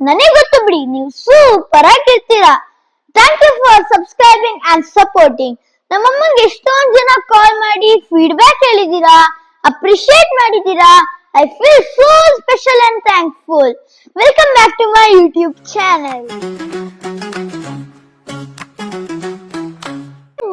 ನನಗೆ ಗೊತ್ತು ಬಿಡಿ, ನೀವು ಸೂಪರ್ ಆಗಿರ್ತೀರಾ. Thank you for subscribing and supporting. ನಮ್ಮಮ್ಮಂಗೆ ಎಷ್ಟೊಂದು ಜನ ಕಾಲ್ ಮಾಡಿ ಫೀಡ್ಬ್ಯಾಕ್ ಹೇಳಿದೀರಾ, ಅಪ್ರಿಶಿಯೇಟ್ ಮಾಡಿದೀರಾ. I feel so special and thankful. Welcome back to my YouTube channel.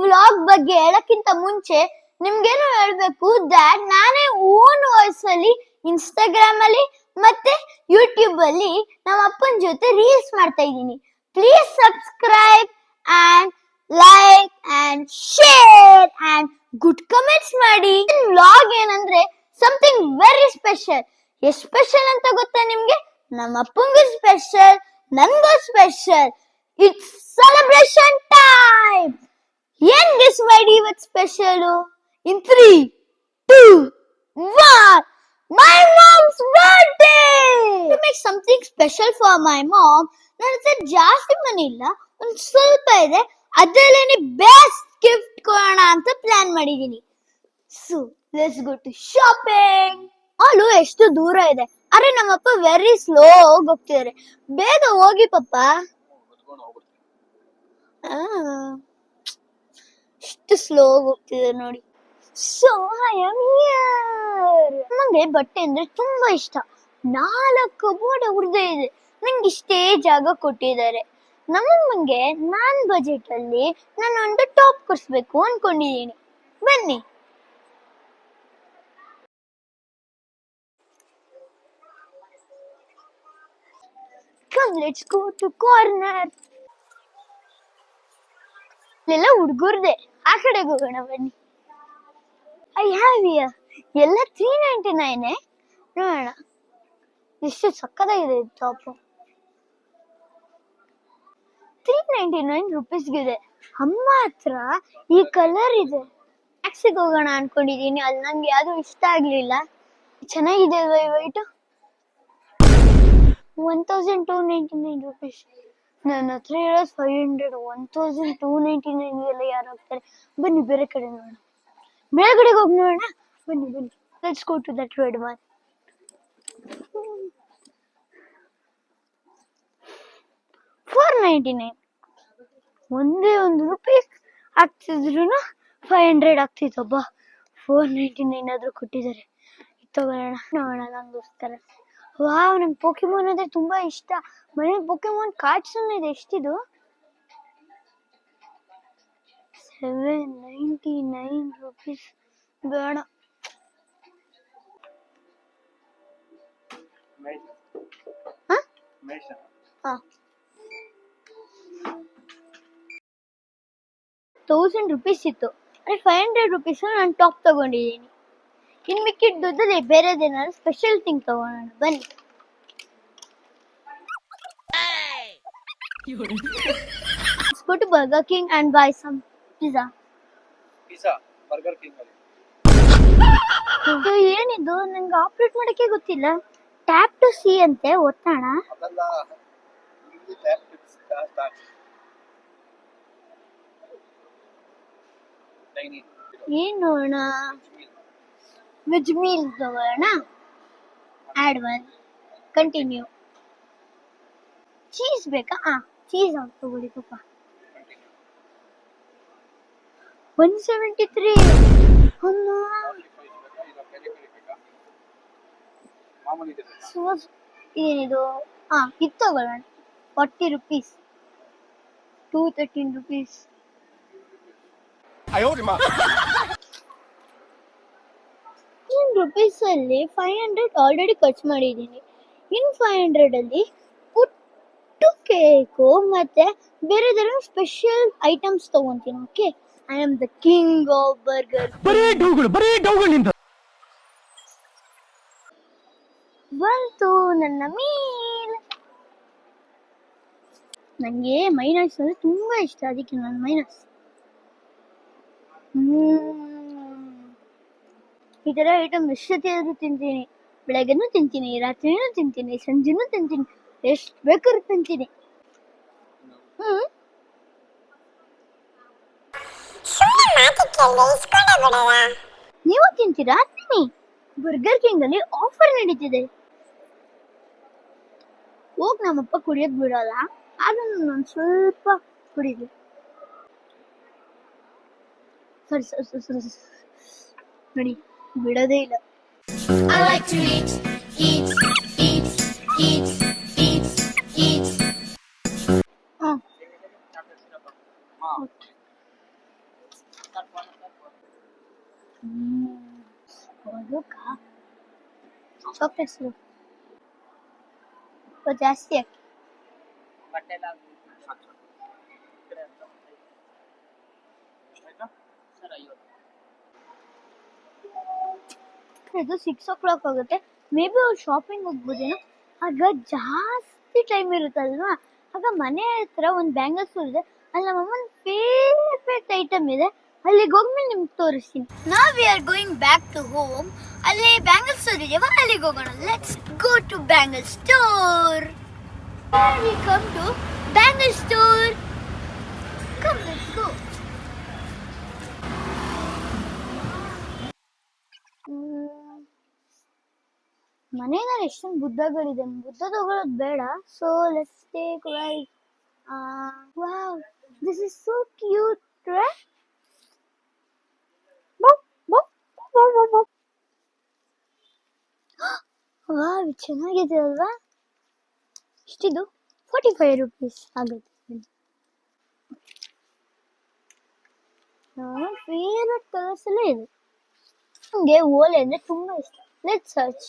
Vlog ಬಗ್ಗೆ ಹೇಳಕ್ಕಿಂತ ಮುಂಚೆ ನಿಮ್ಗೇನು ಹೇಳ್ಬೇಕು ದಟ್ ನಾನೇ ಓನ್ ವಾಯ್ಸ್ ಅಲ್ಲಿ ಇನ್ಸ್ಟಾಗ್ರಾಮ್ ಅಲ್ಲಿ ಮತ್ತೆ ಯೂಟ್ಯೂಬ್ ಅಲ್ಲಿ ನಮ್ಮ ಅಪ್ಪನ ಜೊತೆ ರೀಲ್ಸ್ ಮಾಡ್ತಾ ಇದ್ದೀನಿ. Please subscribe and like and share and good comments ಮಾಡಿ. ವ್ಲಾಗ್ ಏನಂದ್ರೆ ಸಮಥಿಂಗ್ ವೆರಿ ಸ್ಪೆಷಲ್. ಎಷ್ಟು ಸ್ಪೆಷಲ್ ಅಂತ ಗೊತ್ತಾ ನಿಮ್ಗೆ? ನಮ್ಮ ಅಪ್ಪಂಗೂ ಸ್ಪೆಷಲ್, ನನ್ಗೂ ಸ್ಪೆಷಲ್. It's celebration time. ಏನ್ ಗೆಸ್ ಮಾಡಿ ಇವತ್ತು special? In 3, 2, 1, my mom's birthday. To make something special for my mom, ನನ್ನ ಹತ್ರ ಜಾಸ್ತಿ ಮನಿ ಇಲ್ಲ, ಒಂದು ಸ್ವಲ್ಪ ಇದೆ. ಅದರಲ್ಲೇನೆ ಬೆಸ್ಟ್ ಗಿಫ್ಟ್ ಕೊಡೋಣ ಅಂತ ಪ್ಲಾನ್ ಮಾಡಿದೀನಿ. So let's go to shopping. Mall ಎಷ್ಟು ದೂರ ಇದೆ, ಅರೆ ನಮ್ಮಪ್ಪ ವೆರಿ ಸ್ಲೋ ಹೋಗ್ತಿದ್ದಾರೆ. ಬೇಗ ಹೋಗಿ ಪಪ್ಪ. ಎಷ್ಟು ಸ್ಲೋ ಹೋಗ್ತಿದೆ ನೋಡಿ. So I am here. ನಂಗೆ ಬಟ್ಟೆ ಅಂದ್ರೆ ತುಂಬಾ ಇಷ್ಟ. 4 ಬೋರ್ಡ್ ಉರ್ದೇ ಇದೆ. ನಂಗೆ ಇಷ್ಟೇ ಜಾಗ ಕೊಟ್ಟಿದ್ದಾರೆ. ನಮ್ಮಮ್ಮಂಗೆ ನಾನ್ ಬಜೆಟ್ ಅಲ್ಲಿ ನಾನು ಒಂದು ಟಾಪ್ ಕೊಡಿಸ್ಬೇಕು ಅನ್ಕೊಂಡಿದೀನಿ. ಬನ್ನಿ. Come, let's go to corner. ಎಲ್ಲ ಹುಡುಗರ್ದೆ, ಆ ಕಡೆಗೆ ಹೋಗೋಣ ಬನ್ನಿ. ಐ ಹ್ಯಾವ್ ಹಿಯರ್ ಎಲ್ಲ 399. ನೋಡೋಣ ಎಷ್ಟು ಸಕ್ಕತ್ತಾಗಿದೆ ಟಾಪ್. 399 ರುಪೀಸ್ಗಿದೆ. ಅಮ್ಮ ಹತ್ರ ಈ ಕಲರ್ ಇದೆ. ಟ್ಯಾಕ್ಸಿಗೆ ಹೋಗೋಣ ಅನ್ಕೊಂಡಿದೀನಿ. ಅಲ್ಲಿ ನಂಗೆ ಯಾವ್ದು ಇಷ್ಟ ಆಗ್ಲಿಲ್ಲ. ಚೆನ್ನಾಗಿದೆ ಅಲ್ವಾ ಈ ವೈಟ್? 1299 ರುಪೀಸ್. ನನ್ನ ಹತ್ರ ಇರೋದು 500. 1299 ಎಲ್ಲ ಯಾರು ಹೋಗ್ತಾರೆ? ಬನ್ನಿ ಬೇರೆ ಕಡೆ ನೋಡೋಣ. ಮೇಲ್ಗಡೆಗೆ ಹೋಗಿ ನೋಡೋಣ. ಬನ್ನಿ ಬನ್ನಿ. Let's go to that red one. 499. ಒಂದೇ ಒಂದು ರೂಪೀಸ್ ಆಗ್ತಿದ್ರು 500 ಆಗ್ತಿತ್ತಬ್ಬ. 499 ಆದ್ರೂ ಕೊಟ್ಟಿದ್ದಾರೆ. ತಗೊಳ್ಳೋಣ. ನೋಡೋಣ ನಂಗೋಸ್ಕರ. ವಾವ್, ನಂಗೆ ಪೋಕೆಮಾನ್ ಅಂದ್ರೆ ತುಂಬಾ ಇಷ್ಟ. ಮನೇಲಿ ಪೋಕೆಮಾನ್ ಕಾರ್ಡ್ಸ್ ಇದೆ. ಎಷ್ಟಿದು? 799 ರುಪೀಸ್. ಬೇಡ. ಹಾ, 1000 ರುಪೀಸ್ ಇತ್ತು. ಅರೆ 500 ರುಪೀಸ್ ನಾನು ಟಾಪ್ ತಗೊಂಡಿದ್ದೀನಿ. ಇನ್ ಮಿಕ್ಕಿದ ದುಡ್ಡಲ್ಲಿ ಬೇರೆದೇನಾದ್ರು ಸ್ಪೆಷಲ್ ಥಿಂಗ್ ತಗೋಣ. ಬನ್ನಿ. Let's go to Burger King and buy some pizza. Burger King ಅಲ್ಲಿ. ಏನಿದು? ನಂಗೆ ಆಪರೇಟ್ ಮಾಡಕ್ಕೆ ಗೊತ್ತಿಲ್ಲ. ಟ್ಯಾಪ್ ಟು ಸಿ ಅಂತೆ, ಒತ್ತೋಣ. ಅದಲ್ಲ, ಇಲ್ಲಿ ಟ್ಯಾಪ್ ಟು ಸ್ಟಾರ್ಟ್. ಏನ್ ನೋಡೋಣ? ವೆಜ್ ಮೀಲ್ ತಗೋಣ. Add one. ಕಂಟಿನ್ಯೂ. ಚೀಸ್ ಬೇಕಾ? ಚೀಸ್ ಅಂತ ತಗೊಳ್ಳಿ ಪಾಪ. 173. ಅಮ್ಮ, ಏನಿದು? ಇದು ತಗೊಳ್ಳೋಣ. 40 ರುಪೀಸ್. 213 ರುಪೀಸ್. 10 ರುಪೀಸ್ ಅಲ್ಲಿ 500 ಆಲ್ರೆಡಿ ಖರ್ಚು ಮಾಡಿದ್ದೀನಿ. ಇನ್ 500 ಅಲ್ಲಿ ಪುಟ್ಟು ಕೇಕು ಮತ್ತೆ ಬೇರೆ ಸ್ಪೆಷಲ್ ಐಟಮ್ಸ್ ತಗೊಂತೀನಿ. Okay, I am the king of burger. ಬಂತು ನನ್ನ ಮೀಲ್. ನಂಗೆ ಮೈನಸ್ ಅಂದ್ರೆ ತುಂಬಾ ಇಷ್ಟ, ಅದಕ್ಕೆ ನಾನು ಮೈನಸ್. ಈ ತರ ಐಟಮ್ ಎಷ್ಟೊತ್ತಿ ಆದ್ರೂ ತಿಂತೀನಿ. ಬೆಳಗ್ಗೆನೂ ತಿಂತೀನಿ, ರಾತ್ರಿನೂ ತಿಂತೀನಿ, ಸಂಜೆನೂ ತಿಂತೀನಿ, ಎಷ್ಟು ಬೇಕಾದ್ರೂ ತಿಂತೀನಿ. ನೀವು ತಿಂತೀರಾ? ತಿನ್ನಿ. ಬರ್ಗರ್ ಕಿಂಗ್ ಅಲ್ಲಿ ಆಫರ್ ನಡೀತಿದೆ. ಹೋಗಿ ನಮ್ಮಪ್ಪ ಕುಡಿಯೋಕ್ ಬಿಡಲ್ಲ, ಅದನ್ನು ನಾನು ಸ್ವಲ್ಪ ಕುಡಿದ್ವಿ. ಸರಿ ನೋಡಿ, ಬಿಡೋದೇ ಇಲ್ಲ. I like to eat, eat, eat, eat, eat, eat. Chocolates ಜಾಸ್ತಿ ಹಾಕಿ. ಇದು 6 o'clock ಆಗುತ್ತೆ. ಮೇ ಬಿ ಅವ್ರು ಶಾಪಿಂಗ್ ಹೋಗ್ಬೋದೇನೋ. ಆಗ ಜಾಸ್ತಿ ಟೈಮ್ ಇರುತ್ತಲ್ವಾ, ಆಗ ಮನೆ ಹತ್ರ ಒಂದು ಬ್ಯಾಂಗಲ್ ಸ್ಟೋರ್ ಇದೆ, ಅಲ್ಲಿ ನಮ್ಮಮ್ಮನ ಫೇವ್ರೆಟ್ ಐಟಮ್ ಇದೆ. ಅಲ್ಲಿಗೆ ಹೋಗ್ಮೇಲೆ ನಿಮ್ಗೆ ತೋರಿಸ್ತೀನಿ. ನಾವ್ we are going back to home. ಅಲ್ಲಿ ಬ್ಯಾಂಗಲ್ ಸ್ಟೋರ್ ಇದೆಯಾ, ಅಲ್ಲಿಗೆ ಹೋಗೋಣ. Let's go to bangle store. We come to bangle store. Come let's go. ಮನೆಯಲ್ಲಿ ಎಷ್ಟೊಂದು ಬುದ್ಧಗಳಿದೆ, ಬುದ್ಧ ತಗೊಳ್ಳೋದು ಬೇಡ. So let's take right. Wow, this is so cute, right? Wow, ಚೆನ್ನಾಗಿದೆ ಅಲ್ವಾ? ಇಷ್ಟಿದು 45 rupees ಆಗುತ್ತೆ. ನನ್ನ ಫೇವ್ರೆಟ್ ಕಲರ್ಸ್ ಎಲ್ಲ ಇದೆ. ನನಗೆ ಓಲೆ ಅಂದ್ರೆ ತುಂಬಾ ಇಷ್ಟ. Let's search.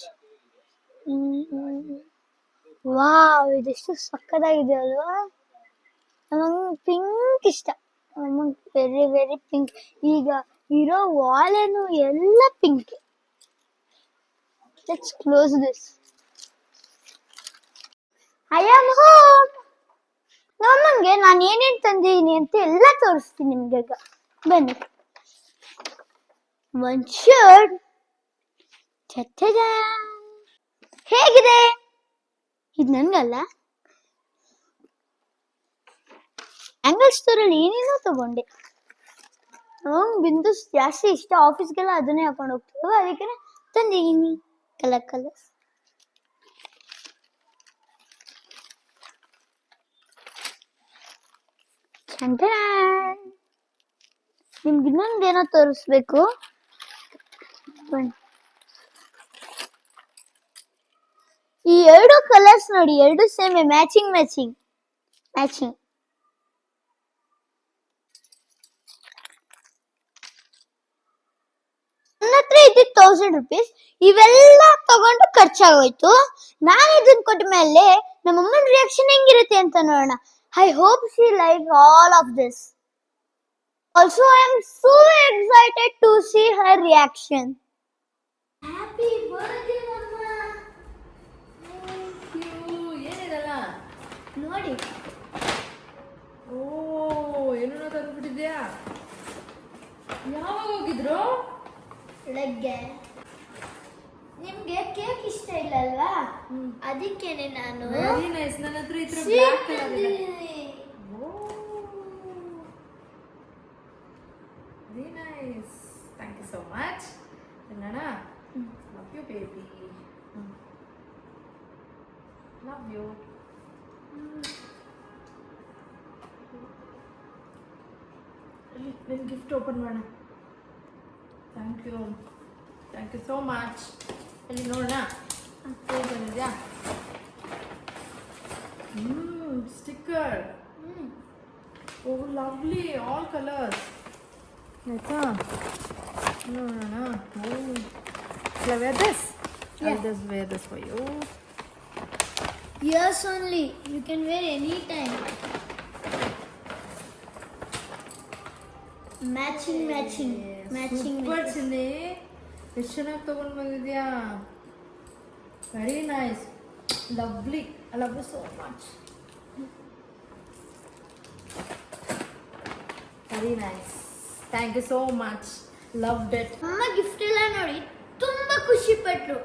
ವಾವ್, ಇದೆಷ್ಟು ಸಕ್ಕದಾಗಿದೆ ಅಲ್ವಾ? ನಂಗೆ ಪಿಂಕ್ ಇಷ್ಟ, ನಂಗೆ ವೆರಿ ವೆರಿ ಪಿಂಕ್. ಈಗ ಇರೋ ವಾಲೇನು ಎಲ್ಲ pink. Let's close this. I am home. ನಮ್ಮಂಗೆ ನಾನು ಏನೇನು ತಂದಿದ್ದೀನಿ ಅಂತ ಎಲ್ಲ ತೋರಿಸ್ತೀನಿ ನಿಮ್ಗೆ. ಈಗ ಬನ್ನಿ. ಒಂದ್ ಶರ್ಟ್. ಹೇಗಿದೆ? ಇದು ನನ್ಗಲ್ಲ. ಬ್ಯಾಂಗಲ್ ಸ್ಟೋರ್ ಅಲ್ಲಿ ಏನೇನೋ ತಗೊಂಡೆ. ಬಿಂದು ಜಾಸ್ತಿ ಇಷ್ಟ, ಆಫೀಸ್ಗೆಲ್ಲ ಅದನ್ನೇ ಹಾಕೊಂಡು ಹೋಗ್ತೀವಿ, ಅದಕ್ಕೆ ತಂದಿದ್ದೀನಿ ಕಲರ್ ಕಲರ್ಸ್. ನಿಮ್ಗೆ ಇನ್ನೊಂದೇನೋ ತೋರಿಸ್ಬೇಕು. ಈ 2 ಕಲರ್ಸ್ ನೋಡಿ, 2 ಸೇಮ್, ಮ್ಯಾಚಿಂಗ್ ಮ್ಯಾಚಿಂಗ್ ಮ್ಯಾಚಿಂಗ್. ನನ್ನ ಹತ್ರ ಇದ್ದಿದ್ದು 1000 rupees. ಇವೆಲ್ಲ ತಗೊಂಡು ಖರ್ಚಾಗೋಯ್ತು. ನಾನು ಇದನ್ನ ಕೊಟ್ಟ ಮೇಲೆ ನಮ್ಮಮ್ಮನ ರಿಯಾಕ್ಷನ್ ಹೆಂಗಿರುತ್ತೆ ಅಂತ ನೋಡೋಣ. I hope she like all of this. Also I am so excited to see her reaction. Happy birthday ಮಮ್ಮ. ಏನಿದಲ್ಲ ನೋಡಿ. ಓ, ಏನೋ ತಂದ್ಬಿಟ್ಟಿದ್ಯಾ? ಯಾವಾಗ ಹೋಗಿದ್ರು? ಬೆಳಗ್ಗೆ. ನಿಮ್ಗೆ ಕೇಕ್ ಇಷ್ಟ ಇಲ್ಲ ಅಲ್ವಾ, ಅದಕ್ಕೇನೆ ನಾನು ವೆರಿ ನೈಸ್. ನನ್ನ ಹತ್ರ ಈ ತರ ಬ್ಲಾಕ್ ಕಲರ್ ಇದೆ. Very nice, thank you so much. Kannada, love you baby, love you. ನಿನ್ನ ಗಿಫ್ಟ್ ಓಪನ್ ಮಾಡೋಣ. Thank you so much. ಅಲ್ಲಿ ನೋಡೋಣ ಏನು ಬಂದಿದ್ಯಾ? Sticker. Oh lovely, all colours. ಆಯ್ತಾ, ನೋಡೋಣ. Oh, wear this. I'll just wear this for you. Yes, only you can wear anytime. Matching. Super ಚಿನ್ನಿ, ಎಷ್ಟು ಚೆನ್ನಾಗಿ ತಗೊಂಡು ಬಂದಿದ್ಯಾ. Very nice, lovely. I love you so much. Very nice, thank you so much. Loved it. ಅಮ್ಮ gift ಎಲ್ಲ ನೋಡಿ ತುಂಬಾ ಖುಷಿ ಪಟ್ರು.